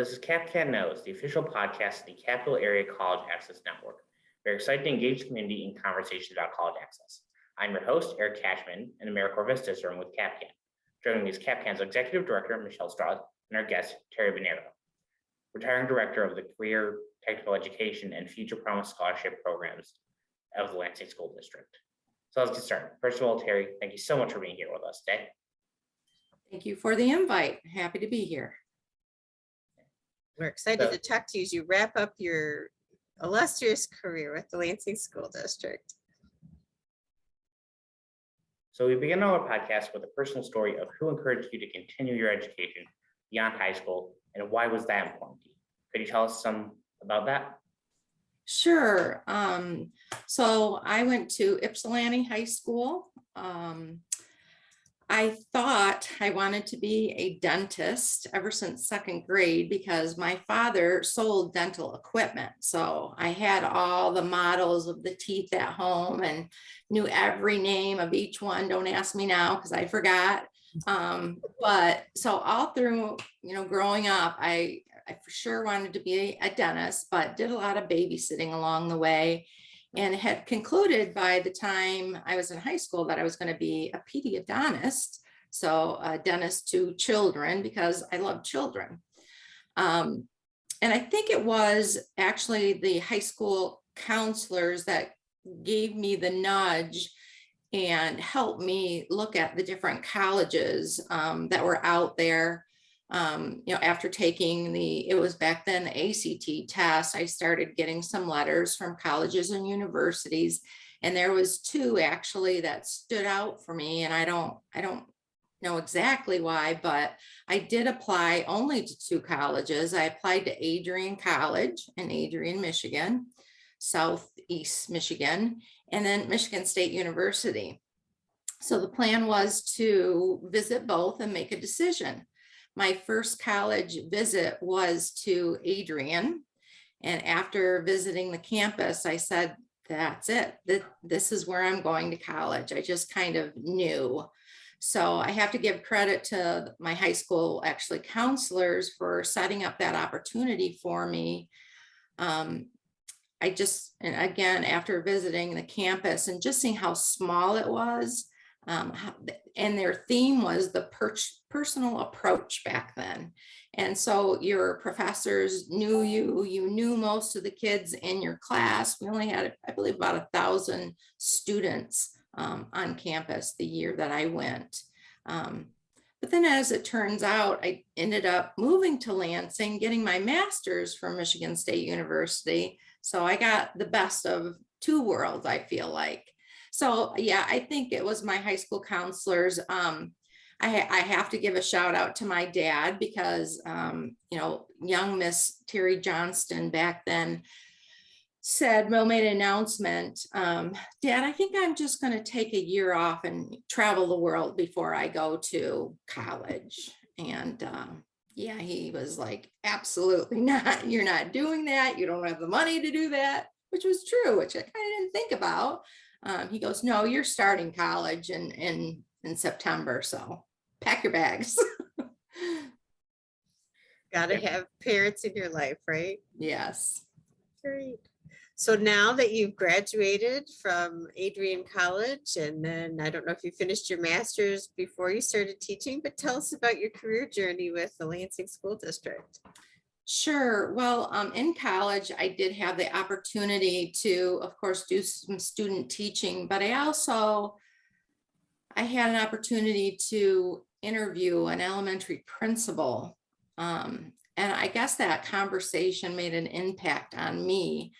this is CapCAN Knows, the official podcast of the Capital Area College Access Network. We're excited to engage the community in conversations about college access. I'm your host, Eric Cashman, in AmeriCorps Vista Room with CapCAN. Joining me is CapCAN's Executive Director, Michelle Strauss, and our guest, Teri Bernero, retiring Director of the Career, Technical Education, and Future Promise Scholarship Programs of the Lansing School District. So let's get started. First of all, Teri, thank you so much for being here with us today. Thank you for the invite. Happy to be here. We're excited to talk to you as you wrap up your illustrious career with the Lansing School District. So we begin our podcast with a personal story of who encouraged you to continue your education beyond high school, and why was that important to you? Could you tell us some about that? Sure. So I went to Ypsilanti High School. I thought I wanted to be a dentist ever since second grade because my father sold dental equipment. So I had all the models of the teeth at home and knew every name of each one. Don't ask me now because I forgot. But so all through, growing up, I for sure wanted to be a dentist, but did a lot of babysitting along the way. And had concluded by the time I was in high school that I was going to be a pediodontist, so a dentist to children, because I love children. And I think it was actually the high school counselors that gave me the nudge and helped me look at the different colleges that were out there. After taking it was back then the ACT test, I started getting some letters from colleges and universities, and there was two actually that stood out for me. And I don't know exactly why, but I did apply only to two colleges. I applied to Adrian College in Adrian, Michigan, Southeast Michigan, and then Michigan State University. So the plan was to visit both and make a decision. My first college visit was to Adrian. And after visiting the campus, I said, that's it. This is where I'm going to college. I just kind of knew. So I have to give credit to my high school, actually, counselors for setting up that opportunity for me. And again, after visiting the campus and just seeing how small it was, and their theme was the personal approach back then. And so your professors knew you knew most of the kids in your class. We only had, I believe, about 1,000 students on campus the year that I went. But then as it turns out, I ended up moving to Lansing, getting my master's from Michigan State University. So I got the best of two worlds, I feel like. So yeah, I think it was my high school counselors. I have to give a shout out to my dad because, young Miss Terry Johnston back then made an announcement. Dad, I think I'm just going to take a year off and travel the world before I go to college. And yeah, he was like, absolutely not. You're not doing that. You don't have the money to do that, which was true, which I kind of didn't think about. He goes, no, you're starting college in September, so pack your bags. Got to have parents in your life, right? Yes. Great. So now that you've graduated from Adrian College, and then I don't know if you finished your master's before you started teaching, but tell us about your career journey with the Lansing School District. Sure. Well, in college, I did have the opportunity to, of course, do some student teaching, but I had an opportunity to interview an elementary principal. And I guess that conversation made an impact on me.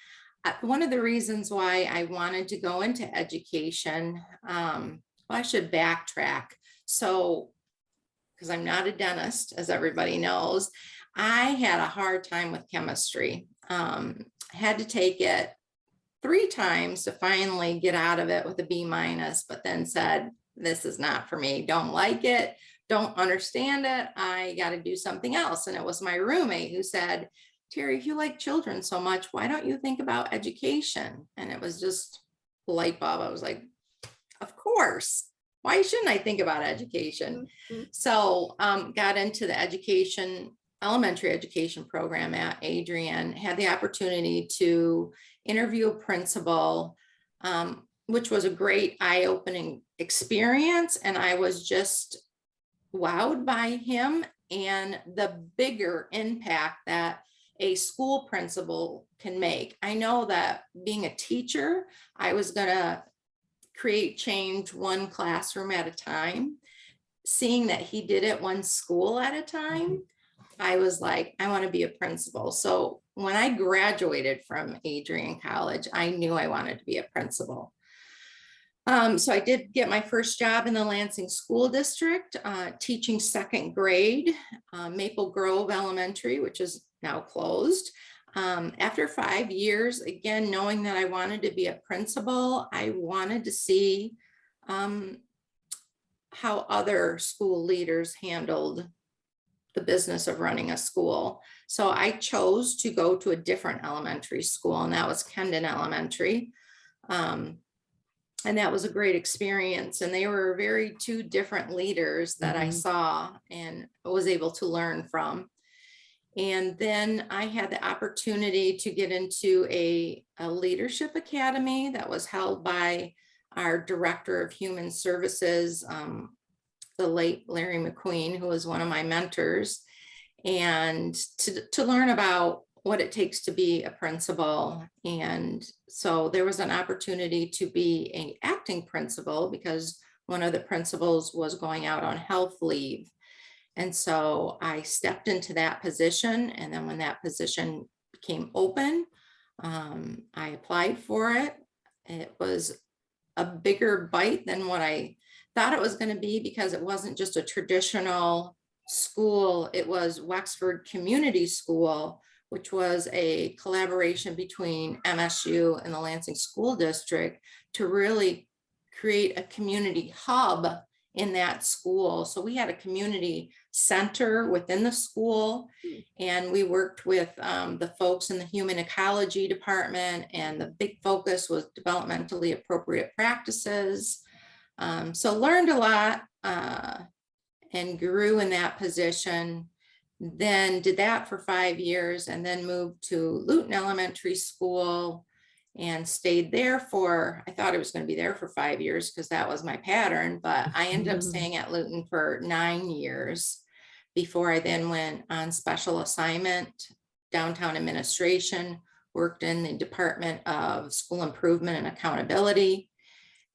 One of the reasons why I wanted to go into education, I should backtrack. So, because I'm not a dentist, as everybody knows, I had a hard time with chemistry. I had to take it 3 times to finally get out of it with a B-, but then said, this is not for me. Don't like it. Don't understand it. I got to do something else. And it was my roommate who said, Teri, if you like children so much, why don't you think about education? And it was just light bulb. I was like, of course. Why shouldn't I think about education? Mm-hmm. So got into the education elementary education program at Adrian, had the opportunity to interview a principal, which was a great eye-opening experience. And I was just wowed by him and the bigger impact that a school principal can make. I know that being a teacher, I was going to create change one classroom at a time. Seeing that he did it one school at a time, I was like, I want to be a principal. So when I graduated from Adrian College, I knew I wanted to be a principal. So I did get my first job in the Lansing School District, teaching second grade, Maple Grove Elementary, which is now closed. After 5 years, again, knowing that I wanted to be a principal, I wanted to see how other school leaders handled the business of running a school. So I chose to go to a different elementary school, and that was Kendon Elementary. And that was a great experience. And they were very two different leaders that I saw and was able to learn from. And then I had the opportunity to get into a leadership academy that was held by our Director of Human Services, the late Larry McQueen, who was one of my mentors, and to learn about what it takes to be a principal. And so there was an opportunity to be an acting principal because one of the principals was going out on health leave. And so I stepped into that position. And then when that position became open, I applied for it. It was a bigger bite than what I thought it was going to be, because it wasn't just a traditional school. It was Wexford Community School, which was a collaboration between MSU and the Lansing School District to really create a community hub in that school. So we had a community center within the school, and we worked with the folks in the human ecology department, and the big focus was developmentally appropriate practices. So learned a lot and grew in that position. Then did that for 5 years, and then moved to Luton Elementary School and stayed there for, I thought I was going to be there for 5 years because that was my pattern, but I ended up staying at Luton for 9 years before I then went on special assignment, downtown administration, worked in the Department of School Improvement and Accountability.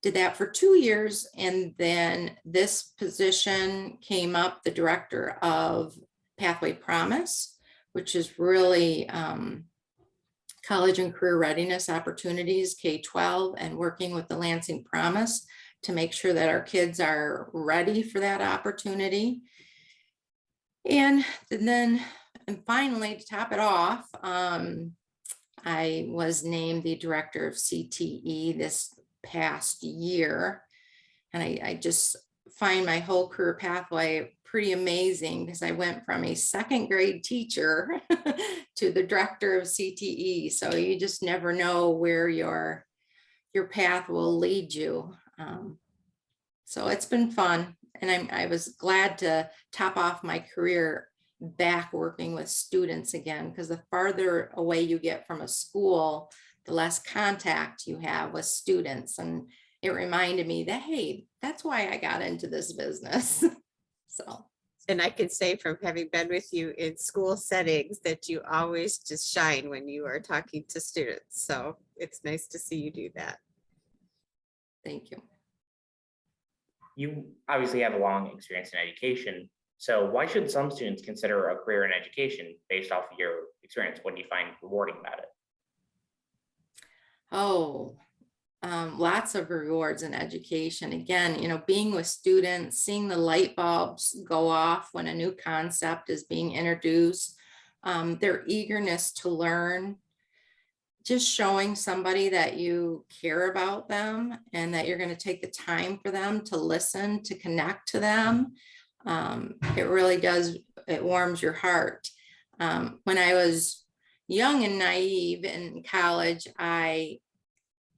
Did that for 2 years, and then this position came up, the Director of Pathway Promise, which is really college and career readiness opportunities, K-12, and working with the Lansing Promise to make sure that our kids are ready for that opportunity. And then, and finally, to top it off, I was named the Director of CTE this past year. And I just find my whole career pathway pretty amazing, because I went from a second grade teacher to the Director of CTE. So you just never know where your path will lead you. So it's been fun. And I was glad to top off my career back working with students again, because the farther away you get from a school, the less contact you have with students. And it reminded me that, hey, that's why I got into this business. So. And I can say from having been with you in school settings that you always just shine when you are talking to students. So it's nice to see you do that. Thank you. You obviously have a long experience in education. So why should some students consider a career in education based off of your experience? What do you find rewarding about it? Oh, lots of rewards in education. Again, being with students, seeing the light bulbs go off when a new concept is being introduced, their eagerness to learn, just showing somebody that you care about them and that you're going to take the time for them to listen, to connect to them. It really does, it warms your heart. When I was young and naive in college,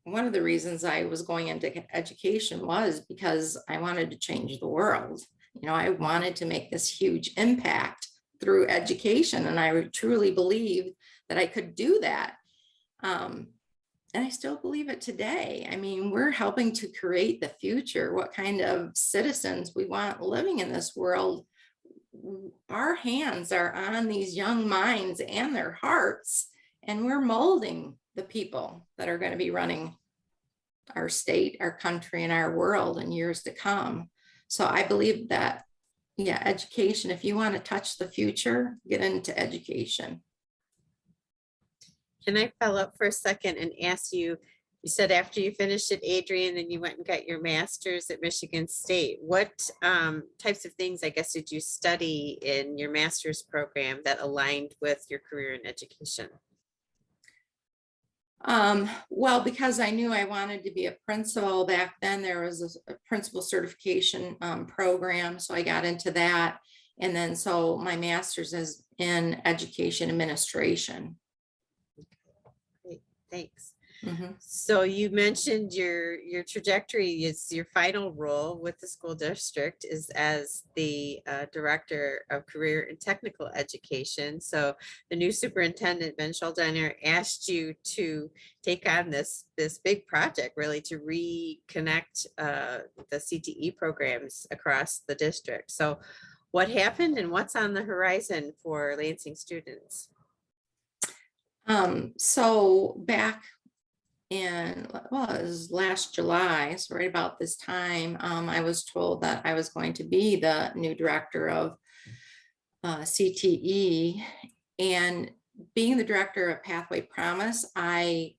one of the reasons I was going into education was because I wanted to change the world. I wanted to make this huge impact, through education. And I truly believe that I could do that. And I still believe it today. I mean, we're helping to create the future, what kind of citizens we want living in this world. Our hands are on these young minds and their hearts, and we're molding the people that are going to be running our state, our country, and our world in years to come. So I believe that, yeah, education, if you want to touch the future, get into education. Can I follow up for a second and ask you, you said after you finished at Adrian and you went and got your master's at Michigan State, what types of things, I guess, did you study in your master's program that aligned with your career in education? Well, because I knew I wanted to be a principal back then, there was a principal certification program. So I got into that. And then so my master's is in education administration. Great, thanks. Mm-hmm. So you mentioned your trajectory is your final role with the school district is as the director of career and technical education. So the new superintendent, Ben Schuldeiner, asked you to take on this big project, really, to reconnect the CTE programs across the district. So what happened and what's on the horizon for Lansing students? So back in, well, it was last July, so right about this time, I was told that I was going to be the new director of CTE. And being the director of Pathway Promise, I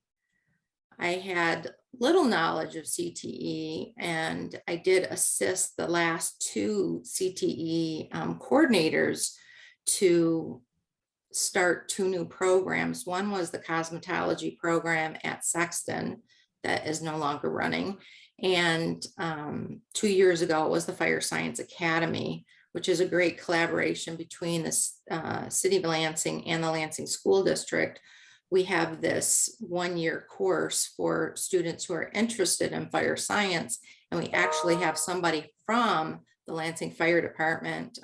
had little knowledge of CTE, and I did assist the last two CTE coordinators to start two new programs. One was the cosmetology program at Sexton that is no longer running. And 2 years ago, it was the Fire Science Academy, which is a great collaboration between the City of Lansing and the Lansing School District. We have this 1-year course for students who are interested in fire science. And we actually have somebody from the Lansing Fire Department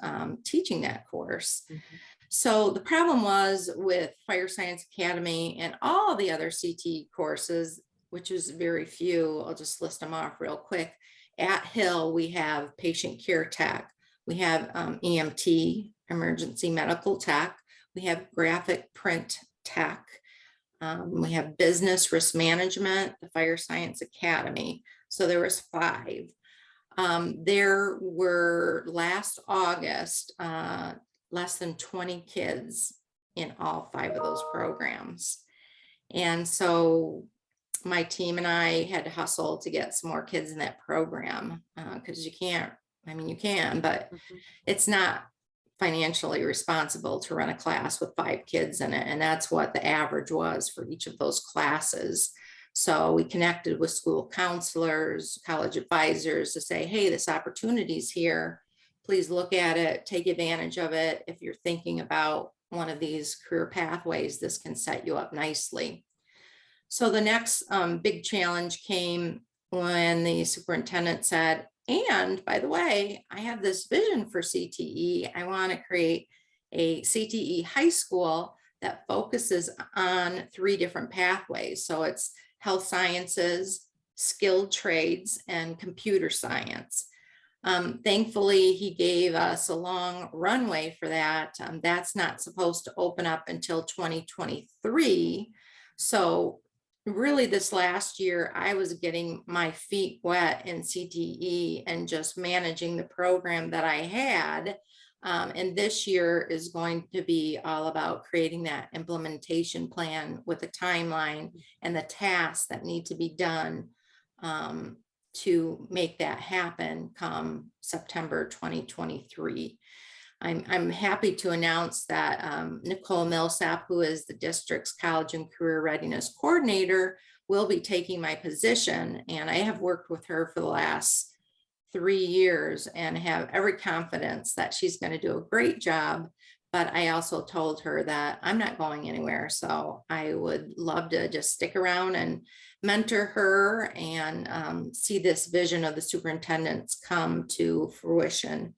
teaching that course. Mm-hmm. So the problem was with Fire Science Academy and all the other CT courses, which is very few, I'll just list them off real quick. At Hill, we have patient care tech. We have EMT, emergency medical tech. We have graphic print tech. We have business risk management, the Fire Science Academy. So there was 5. There were last August, less than 20 kids in all 5 of those programs. And so my team and I had to hustle to get some more kids in that program because you can't, I mean, you can, but it's not financially responsible to run a class with 5 kids in it. And that's what the average was for each of those classes. So we connected with school counselors, college advisors to say, hey, this opportunity is here. Please look at it, take advantage of it. If you're thinking about one of these career pathways, this can set you up nicely. So the next big challenge came when the superintendent said, and by the way, I have this vision for CTE. I want to create a CTE high school that focuses on 3 different pathways. So it's health sciences, skilled trades, and computer science. Thankfully, he gave us a long runway for that. That's not supposed to open up until 2023. So really this last year, I was getting my feet wet in CTE and just managing the program that I had. And this year is going to be all about creating that implementation plan with a timeline and the tasks that need to be done to make that happen come September 2023. I'm happy to announce that Nicole Millsap, who is the district's college and career readiness coordinator, will be taking my position. And I have worked with her for the last 3 years and have every confidence that she's going to do a great job. But I also told her that I'm not going anywhere. So I would love to just stick around and mentor her and see this vision of the superintendents come to fruition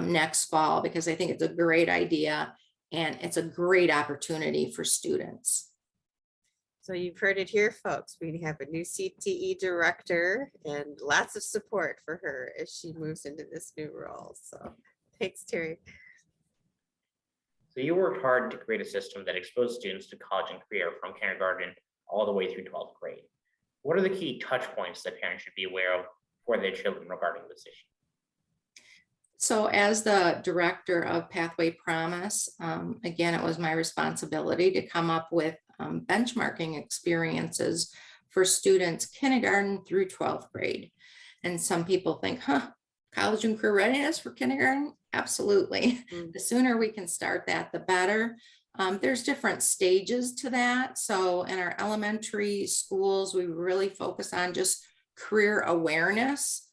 next fall, because I think it's a great idea. And it's a great opportunity for students. So you've heard it here, folks. We have a new CTE director and lots of support for her as she moves into this new role. So thanks, Teri. So you worked hard to create a system that exposed students to college and career from kindergarten all the way through 12th grade. What are the key touch points that parents should be aware of for their children regarding this issue? So as the director of Pathway Promise, again, it was my responsibility to come up with benchmarking experiences for students kindergarten through 12th grade. And some people think, college and career readiness for kindergarten? Absolutely. The sooner we can start that, the better. There's different stages to that. So in our elementary schools, we really focus on just career awareness,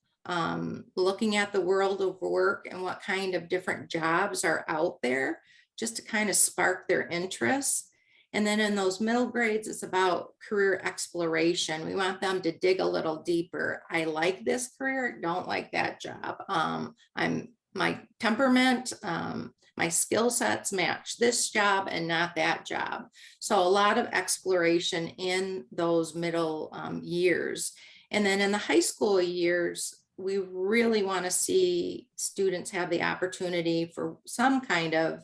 looking at the world of work and what kind of different jobs are out there, just to kind of spark their interest. And then in those middle grades, it's about career exploration. We want them to dig a little deeper. I like this career, don't like that job. My temperament, my skill sets match this job and not that job. So a lot of exploration in those middle years. And then in the high school years, we really want to see students have the opportunity for some kind of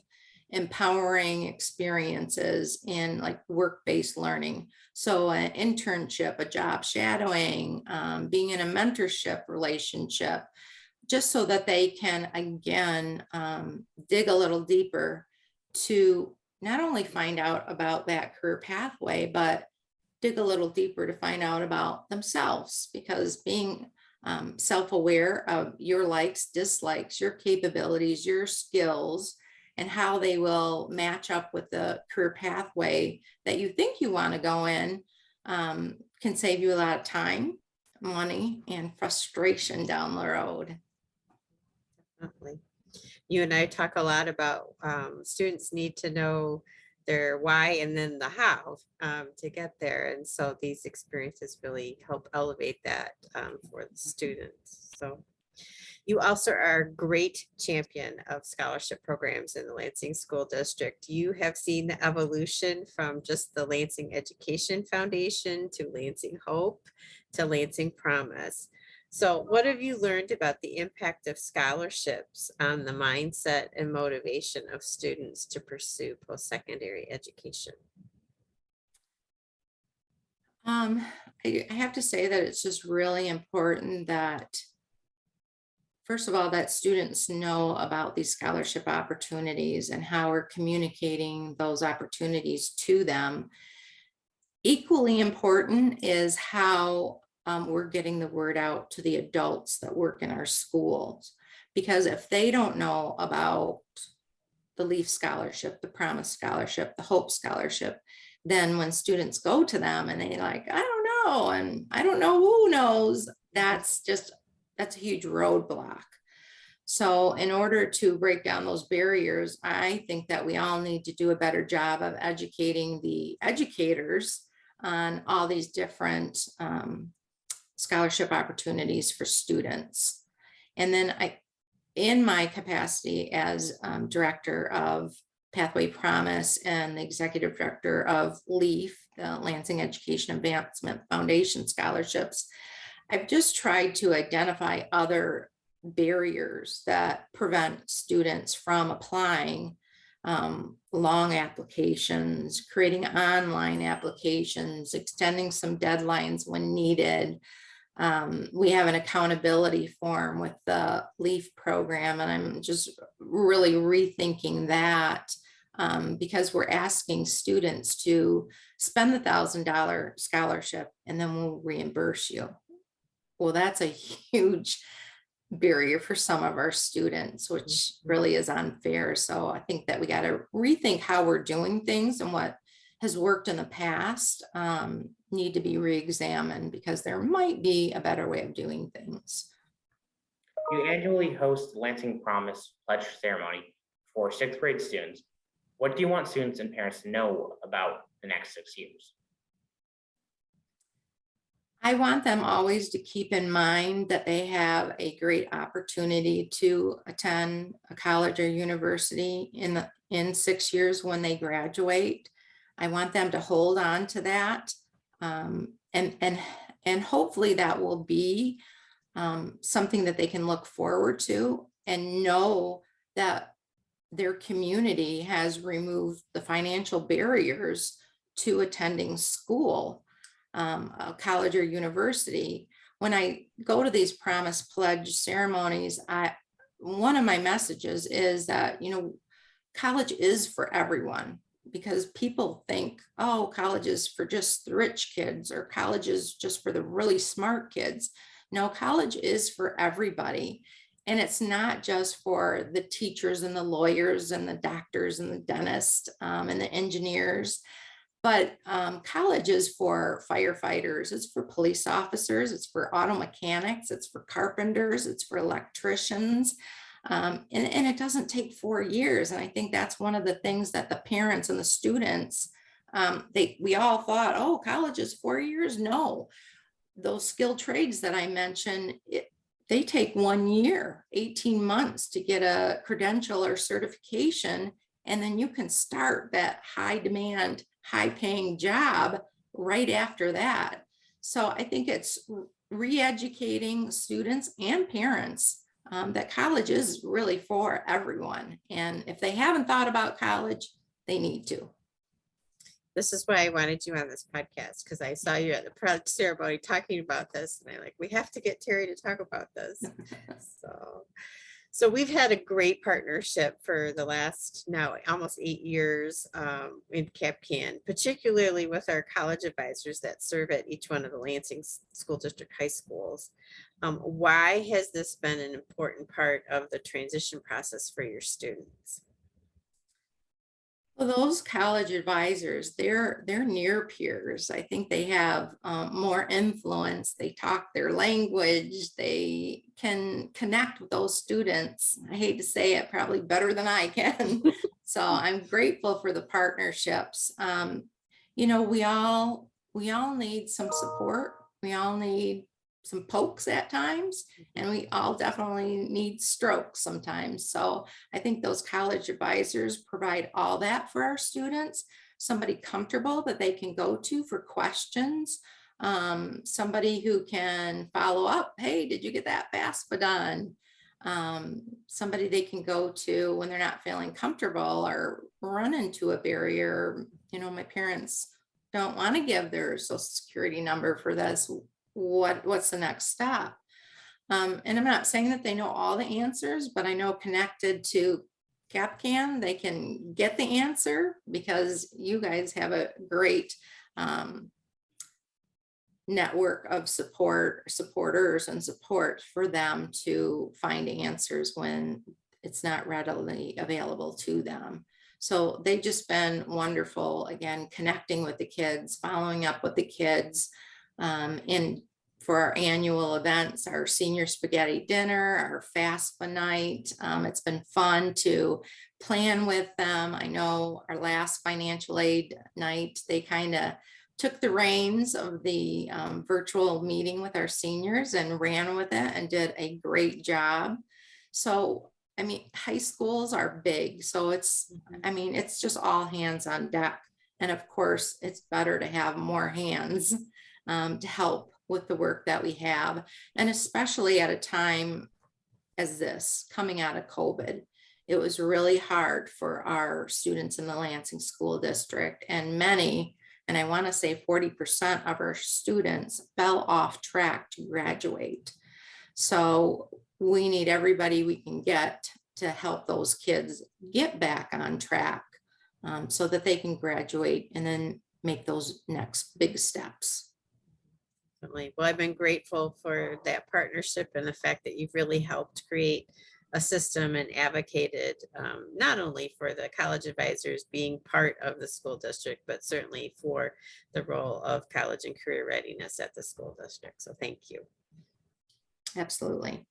empowering experiences in like work-based learning. So an internship, a job shadowing, being in a mentorship relationship, just so that they can, again, dig a little deeper to not only find out about that career pathway, but dig a little deeper to find out about themselves, because being self-aware of your likes, dislikes, your capabilities, your skills, and how they will match up with the career pathway that you think you want to go in can save you a lot of time, money, and frustration down the road. Definitely. You and I talk a lot about students need to know their why and then the how to get there. And so these experiences really help elevate that for the students. So you also are a great champion of scholarship programs in the Lansing School District. You have seen the evolution from just the Lansing Education Foundation to Lansing Hope to Lansing Promise. So what have you learned about the impact of scholarships on the mindset and motivation of students to pursue post-secondary education? I have to say that it's just really important that, first of all, that students know about these scholarship opportunities and how we're communicating those opportunities to them. Equally important is how we're getting the word out to the adults that work in our schools, because if they don't know about the LEAF scholarship, the Promise scholarship, the Hope scholarship, then when students go to them and they're like, I don't know, and I don't know who knows, that's a huge roadblock. So in order to break down those barriers, I think that we all need to do a better job of educating the educators on all these different scholarship opportunities for students. And then in my capacity as director of Pathway Promise and the executive director of LEAF, the Lansing Education Advancement Foundation scholarships, I've just tried to identify other barriers that prevent students from applying, long applications, creating online applications, extending some deadlines when needed. We have an accountability form with the LEAF program, and I'm just really rethinking that because we're asking students to spend the $1,000 scholarship and then we'll reimburse you. Well, that's a huge barrier for some of our students, which really is unfair. So I think that we got to rethink how we're doing things, and what has worked in the past need to be re-examined, because there might be a better way of doing things. You annually host the Lansing Promise Pledge Ceremony for 6th grade students. What do you want students and parents to know about the next 6 years? I want them always to keep in mind that they have a great opportunity to attend a college or university in 6 years when they graduate. I want them to hold on to that. And hopefully that will be something that they can look forward to and know that their community has removed the financial barriers to attending school, a college or university. When I go to these promise pledge ceremonies, one of my messages is that, college is for everyone, because people think, oh, college is for just the rich kids, or college is just for the really smart kids. No, college is for everybody. And it's not just for the teachers and the lawyers and the doctors and the dentists and the engineers, but college is for firefighters, it's for police officers, it's for auto mechanics, it's for carpenters, it's for electricians. And it doesn't take 4 years. And I think that's one of the things that the parents and the students, we all thought, oh, college is 4 years. No, those skilled trades that I mentioned, they take 1 year, 18 months to get a credential or certification. And then you can start that high demand, high paying job right after that. So I think it's re-educating students and parents that college is really for everyone. And if they haven't thought about college, they need to. This is why I wanted you on this podcast, because I saw you at the pledge ceremony talking about this, and we have to get Teri to talk about this. So we've had a great partnership for the last now almost 8 years in CapCAN, particularly with our college advisors that serve at each one of the Lansing School District high schools. Why has this been an important part of the transition process for your students? Well, those college advisors, they're near peers. I think they have more influence. They talk their language. They can connect with those students. I hate to say it, probably better than I can. So I'm grateful for the partnerships. We all need some support. We all need some pokes at times, and we all definitely need strokes sometimes. So I think those college advisors provide all that for our students, somebody comfortable that they can go to for questions, somebody who can follow up. Hey, did you get that FAFSA done? Somebody they can go to when they're not feeling comfortable or run into a barrier. My parents don't want to give their social security number for this. What's the next step? And I'm not saying that they know all the answers, but I know connected to CapCAN, they can get the answer, because you guys have a great network of supporters and support for them to find answers when it's not readily available to them. So they've just been wonderful, again, connecting with the kids, following up with the kids. And for our annual events, our senior spaghetti dinner, our FAFSA night, it's been fun to plan with them. I know our last financial aid night, they kind of took the reins of the virtual meeting with our seniors and ran with it and did a great job. So, high schools are big. So it's just all hands on deck. And of course, it's better to have more hands to help with the work that we have. And especially at a time as this, coming out of COVID, it was really hard for our students in the Lansing School District, and many, and I want to say 40% of our students fell off track to graduate. So we need everybody we can get to help those kids get back on track so that they can graduate and then make those next big steps. Well, I've been grateful for that partnership and the fact that you've really helped create a system and advocated not only for the college advisors being part of the school district, but certainly for the role of college and career readiness at the school district. So thank you. Absolutely.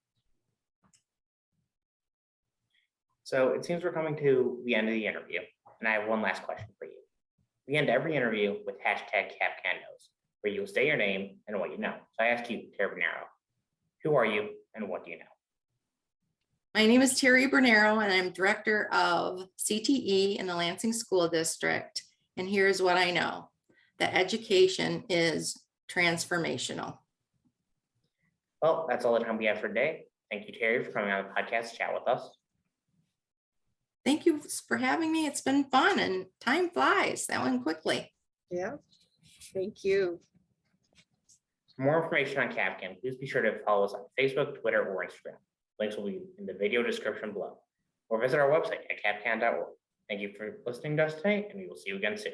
So it seems we're coming to the end of the interview, and I have one last question for you. We end every interview with #CapCanKnows. where you will say your name and what you know. So I ask you, Teri Bernero, who are you and what do you know? My name is Teri Bernero, and I'm Director of CTE in the Lansing School District. And here's what I know: that education is transformational. Well, that's all the time we have for today. Thank you, Teri, for coming on the podcast to chat with us. Thank you for having me. It's been fun and time flies. That went quickly. Yeah, thank you. For more information on CapCAN, please be sure to follow us on Facebook, Twitter, or Instagram. Links will be in the video description below. Or visit our website at capcan.org. Thank you for listening to us today, and we will see you again soon.